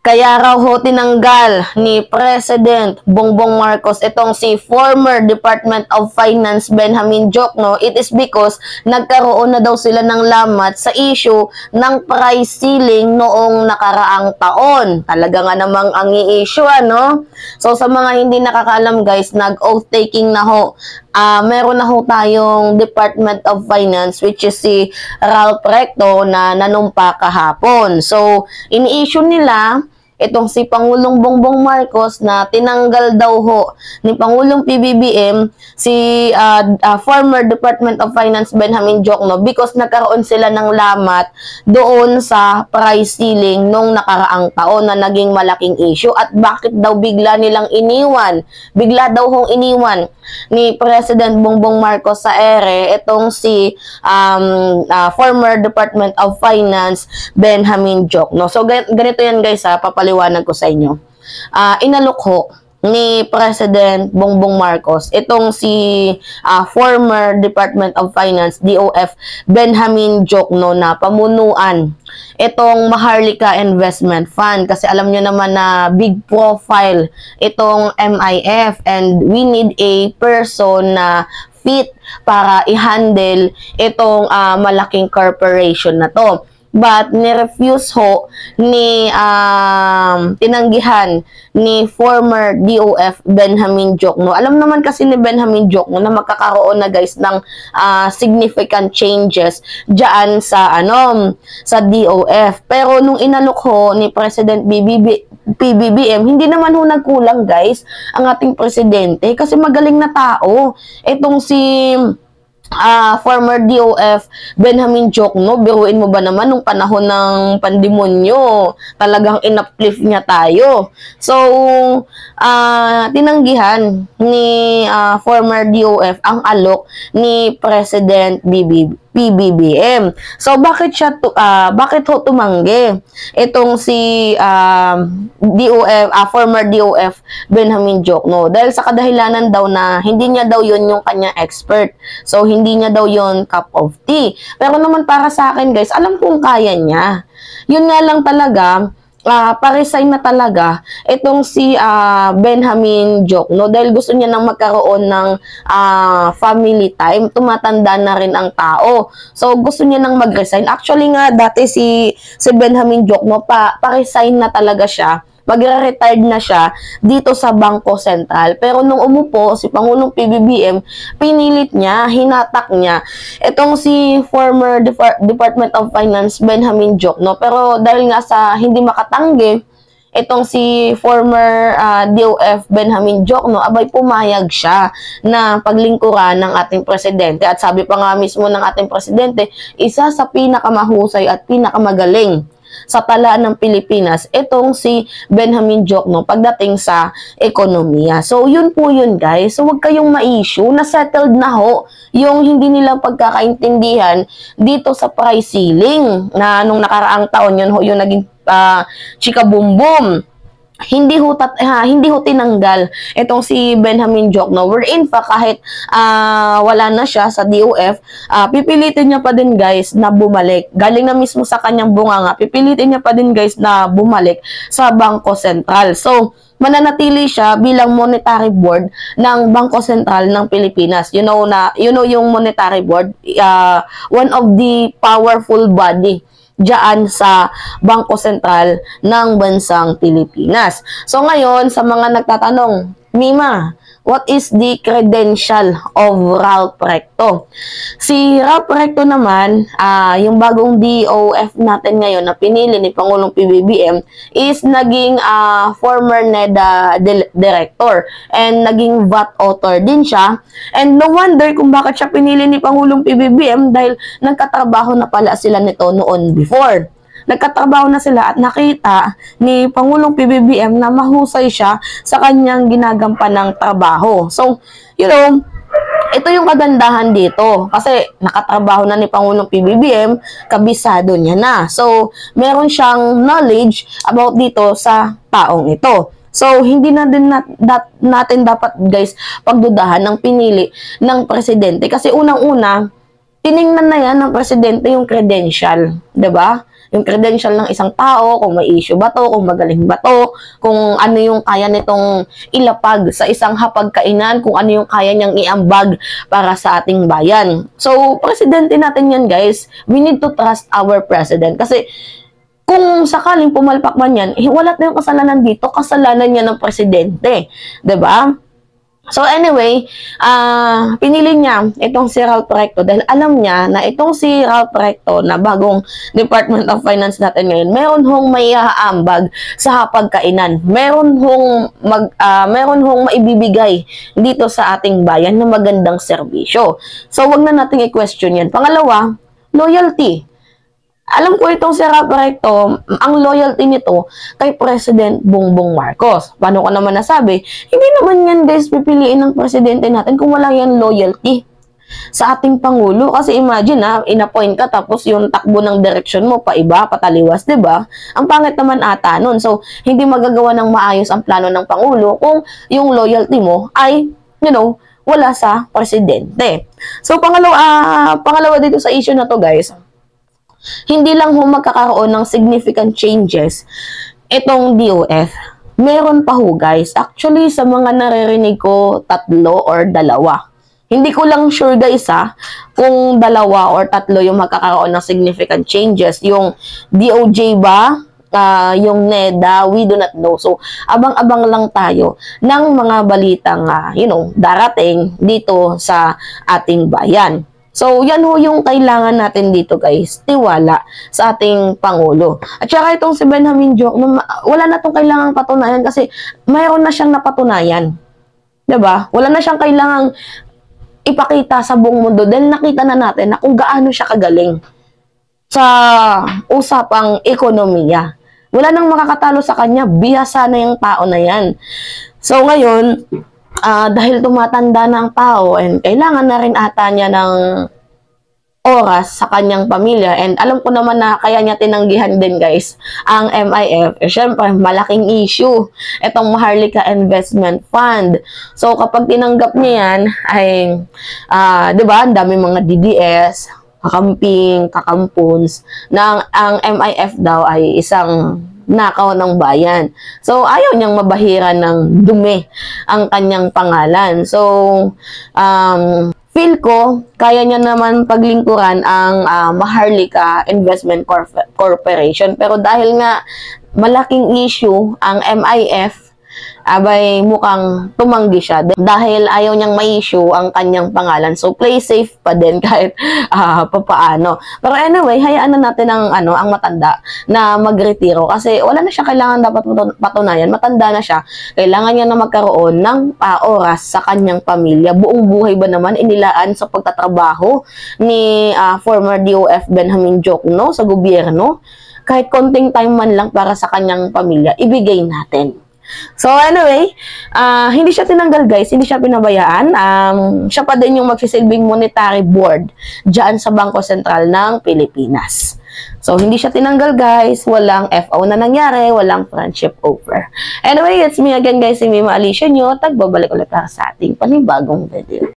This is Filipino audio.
Kaya raw ho tinanggal ni President Bongbong Marcos itong si former Department of Finance Benjamin Diokno. It is because nagkaroon na daw sila ng lamat sa issue ng price ceiling noong nakaraang taon. Talaga nga namang ang i-issue, ano? So sa mga hindi nakakaalam guys, nag-oath taking na ho. Meron na ho tayong Department of Finance which is si Ralph Recto na nanumpa kahapon. So ini-issue nila itong si Pangulong Bongbong Marcos na tinanggal daw ho ni Pangulong PBBM si former Department of Finance Benjamin Diokno because nagkaroon sila ng lamat doon sa price ceiling nung nakaraang taon na naging malaking issue. At bakit daw bigla nilang iniwan? Bigla daw hong iniwan ni President Bongbong Marcos sa ere itong si former Department of Finance Benjamin Diokno. So ganito yan guys, papaliwanag ko sa inyo. Inalok ho ni President Bongbong Marcos itong si former Department of Finance DOF Benjamin Diokno na pamunuan itong Maharlika Investment Fund kasi alam nyo naman na big profile itong MIF and we need a person na fit para i-handle itong malaking corporation na to. But nirefuse ho ni tinanggihan ni former DOF Benjamin Diokno. Alam naman kasi ni Benjamin Diokno na magkakaroon na guys ng significant changes diyan sa sa DOF. Pero nung inalok ho ni President PBBM, hindi naman ho nagkulang guys ang ating presidente kasi magaling na tao. Itong si former DOF Benjamin Diokno, biruin mo ba naman nung panahon ng pandemonyo, talagang in-uplift niya tayo. So, tinanggihan ni former DOF ang alok ni President PBBM. So, bakit ho tumanggi itong si former DOF Benjamin Diokno? Dahil sa kadahilanan daw na hindi niya daw yun yung kanya expert. So, hindi niya daw yon cup of tea. Pero naman para sa akin guys, alam kong kaya niya. Yun nga lang talaga, pa-resign na talaga itong si Benjamin Diokno dahil gusto niya nang magkaroon ng family time. Tumatanda na rin ang tao. So, gusto niya nang mag-resign. Actually nga, dati si Benjamin Diokno, pa-resign na talaga siya. Magre-retired na siya dito sa Bangko Sentral. Pero nung umupo si Pangulong PBBM, pinilit niya, hinatak niya itong si former Department of Finance Benjamin Diokno. Pero dahil nga sa hindi makatanggi itong si former DOF Benjamin Diokno, abay pumayag siya na paglingkuran ng ating presidente. At sabi pa nga mismo ng ating presidente, isa sa pinakamahusay at pinakamagaling sa talaan ng Pilipinas itong si Benjamin Diokno pagdating sa ekonomiya. So, yun po yun guys. So, huwag kayong ma-issue. Na-settled na ho yung hindi nila pagkakaintindihan dito sa price ceiling na nung nakaraang taon yun ho yung naging chika boom boom. Hindi ho tinanggal itong si Benjamin Diokno. Wherein pa kahit wala na siya sa DOF, pipilitin niya pa din guys na bumalik. Galing na mismo sa kanyang bunganga, pipilitin niya pa din guys na bumalik sa Bangko Sentral. So, mananatili siya bilang monetary board ng Bangko Sentral ng Pilipinas. You know yung monetary board, one of the powerful body diyan sa Bangko Sentral ng bansang Pilipinas. So ngayon, sa mga nagtatanong, Mima, what is the credential of Ralph Recto? Si Ralph Recto naman, yung bagong DOF natin ngayon na pinili ni Pangulong PBBM is naging former NEDA director and naging VAT author din siya. And no wonder kung bakit siya pinili ni Pangulong PBBM dahil nagkatrabaho na pala sila nito noon before. Nagkatrabaho na sila at nakita ni Pangulong PBBM na mahusay siya sa kanyang ginagampanang trabaho. So, ito yung kagandahan dito. Kasi nakatrabaho na ni Pangulong PBBM, kabisado niya na. So, meron siyang knowledge about dito sa taong ito. So, hindi na din natin dapat guys pagdudahan ng pinili ng presidente. Kasi unang-una, tiningnan na yan ng presidente yung credential. 'Di ba? yung credential ng isang tao, kung may issue ba to, kung magaling ba to, kung ano yung kaya nitong ilapag sa isang hapagkainan, kung ano yung kaya niyang iambag para sa ating bayan. So, presidente natin yan, guys. We need to trust our president kasi kung sakaling pumalpak man yan, wala na yung kasalanan dito, kasalanan niya ng presidente. 'Di ba? So anyway, pinili niya itong si Ralph Recto dahil alam niya na itong si Ralph Recto na bagong Department of Finance natin ngayon, meron hong may aambag sa hapagkainan. Meron hong maibibigay dito sa ating bayan na magandang serbisyo. So wag na nating i-question yan. Pangalawa, loyalty. Alam ko itong si Ralph Recto, ang loyalty nito kay President Bongbong Marcos. Paano ko naman nasabi? Hindi naman yan, guys, pipiliin ng presidente natin kung wala yan loyalty sa ating Pangulo. Kasi imagine in-appoint ka tapos yung takbo ng direksyon mo paiba, pataliwas, 'di ba? Ang pangit naman ata nun. So, hindi magagawa ng maayos ang plano ng Pangulo kung yung loyalty mo ay, wala sa presidente. So, pangalawa dito sa issue na to, guys, hindi lang magkakaroon ng significant changes itong DOF. Meron pa guys. Actually, sa mga naririnig ko, 3 or 2. Hindi ko lang sure, guys, kung 2 or 3 yung magkakaroon ng significant changes. Yung DOJ ba? Yung NEDA, we do not know. So, abang-abang lang tayo ng mga balitang, darating dito sa ating bayan. So, yan yung kailangan natin dito, guys. Tiwala sa ating Pangulo. At saka itong si Benjamin Joke, wala na itong kailangang patunayan kasi mayroon na siyang napatunayan. 'Di ba? Wala na siyang kailangang ipakita sa buong mundo dahil nakita na natin na kung gaano siya kagaling sa usapang ekonomiya. Wala nang makakatalo sa kanya. Bihasa na yung tao na yan. So, ngayon, dahil tumatanda na ang tao and kailangan na rin ata niya ng oras sa kanyang pamilya and alam ko naman na kaya niya tinanggihan din, guys, ang MIF. Syempre, malaking issue itong Maharlika Investment Fund. So, kapag tinanggap niya yan ay, di ba, ang dami mga DDS, kakamping, kakampons, na ang MIF daw ay isang nakaw ng bayan. So, ayaw niyang mabahiran ng dumi ang kanyang pangalan. So, feel ko, kaya niya naman paglingkuran ang Maharlika Investment Corporation. Pero dahil nga malaking issue ang MIF, abay mukhang tumanggi siya dahil ayaw niyang ma-issue ang kanyang pangalan. So, play safe pa din kahit papaano. Pero anyway, hayaan na natin ang matanda na magretiro kasi wala na siya kailangan dapat patunayan. Matanda na siya. Kailangan niya na magkaroon ng oras sa kanyang pamilya. Buong buhay ba naman inilaan sa pagtatrabaho ni former DOF Benjamin Joke sa gobyerno? Kahit konting time man lang para sa kanyang pamilya, ibigay natin. So anyway, hindi siya tinanggal, guys, hindi siya pinabayaan. Siya pa din yung magsisilbing monetary board dyan sa Bangko Sentral ng Pilipinas. So hindi siya tinanggal, guys, walang FO na nangyari, walang friendship over. Anyway, it's me again, guys, si Mima Alicia nyo. Tagbabalik ulit sa ating panibagong video.